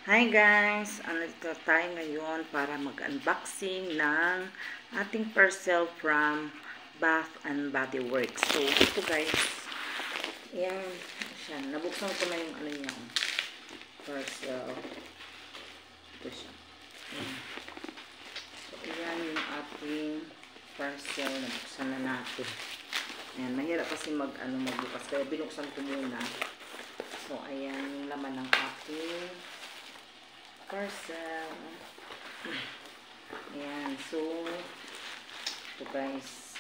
Hi guys! Andito tayo ngayon para mag-unboxing ng ating parcel from Bath and Body Works. So, ito guys. Ayan. Siya. Nabuksan ko na yung ano niya. Parcel. Ito siya. Ayan. So, ayan yung ating parcel. Nabuksan na natin. Ayan. Mahirap kasi magbukas. Kaya binuksan ko muna. So, ayan yung laman ng ating parcel. Ayan. So, ito guys.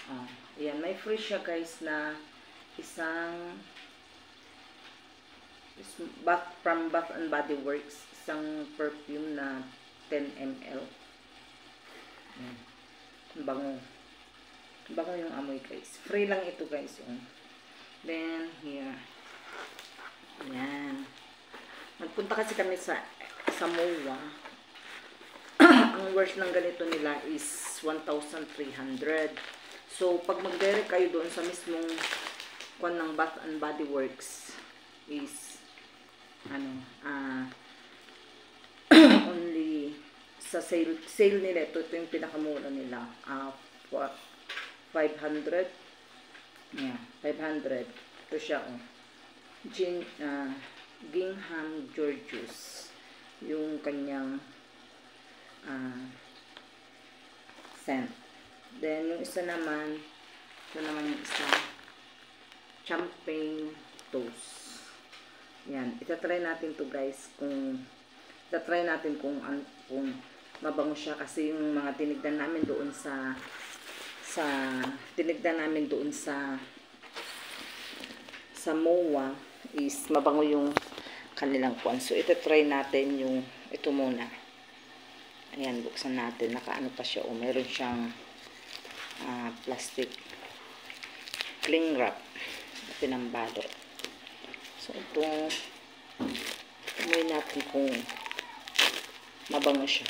Ayan. May free siya guys na isang from Bath and Body Works. Isang perfume na 10 ml. Ayan. Bango. Bango yung amoy guys. Free lang ito guys. Then, here. Ayan. Nagpunta kasi kami sa MOA. Ang worth ng ganito nila is 1,300. So, pag mag-direct kayo doon sa mismong kwan ng Bath and Body Works is only sa sale nila. Ito yung pinakamura nila. 500. Yeah, 500. Ito siya, Gingham Georgius yung kanyang scent. Then yung isa naman, ito naman yung isa, champagne toast. Yan, itatry natin to guys, kung mabango siya, kasi yung mga tinignan namin doon sa MOA is mabango yung kanilang kwan. So, ito-try natin yung ito muna. Ayan, buksan natin. Nakaano pa siya. Meron siyang plastic cling wrap na pinambalot. So, ito tumoy natin kung mabango siya.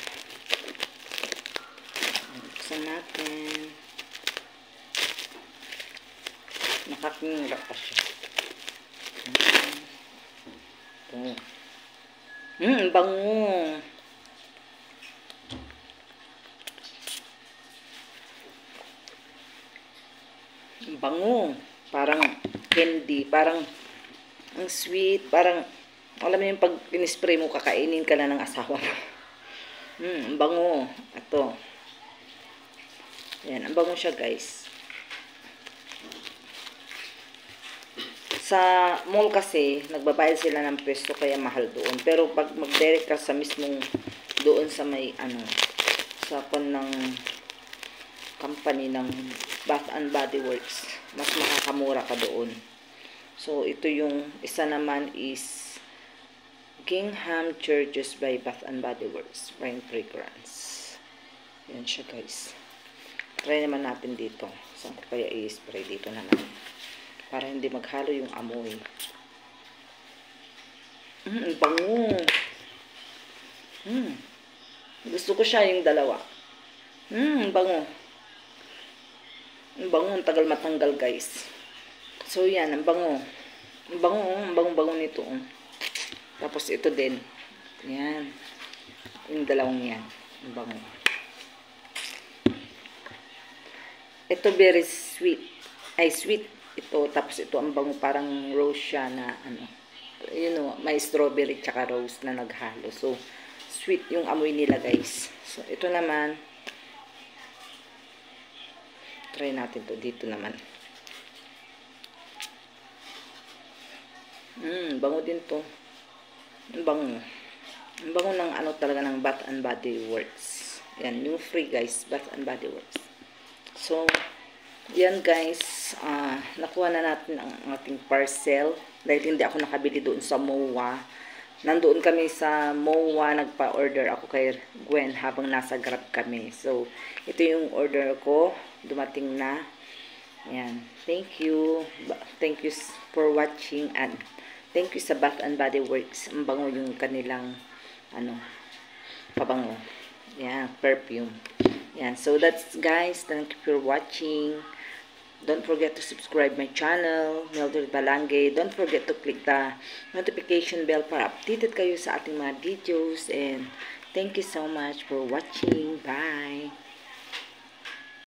Buksan natin. Naka-cling wrap pa siya. Bango. Bango. Parang candy. Parang ang sweet. Parang, alam mo yung pag in-spray mo, kakainin ka na ng asawa mo. Bango. Ito. Yan. Ang bango siya, guys. Sa mall kasi, nagbabayad sila ng pwesto kaya mahal doon. Pero pag mag-direct ka sa mismong doon sa may sa kon ng company ng Bath and Body Works, mas makakamura ka doon. So, ito yung isa naman is Gingham Georgius by Bath and Body Works. Fine fragrance. Yan siya guys. Try naman natin dito. Saan ko kaya i-spray dito na naman, para hindi maghalo yung amoy. Bango. Gusto ko siya yung dalawa. Bango. Ang bango, ang tagal matanggal guys. So yan, ang bango. Ang bango, ang bango-bango nito. Tapos ito din. Yan. Yung dalawang yan. Ang bango. Ito very sweet. Ay, sweet. Ito, tapos ito ang bango, parang rose siya na may strawberry tsaka rose na naghalo. So, sweet yung amoy nila guys. So, ito naman, try natin to dito naman. Bango din to. Ang bango. Ang bango ng talaga ng Bath and Body Works. Yan, yung free guys, Bath and Body Works. So, yan guys, nakuha na natin ang ating parcel dahil hindi ako nakabili doon sa MOA. Nandoon kami sa MOA, nagpa-order ako kay Gwen habang nasa Grab kami. So, ito yung order ko, dumating na. Yan, thank you for watching, and thank you sa Bath and Body Works. Ang bango yung kanilang pabango. Yan, perfume. Yan, so that's guys, thank you for watching. Don't forget to subscribe my channel, Mildred Balangge. Don't forget to click the notification bell para updated kayo sa ating mga videos. And thank you so much for watching. Bye!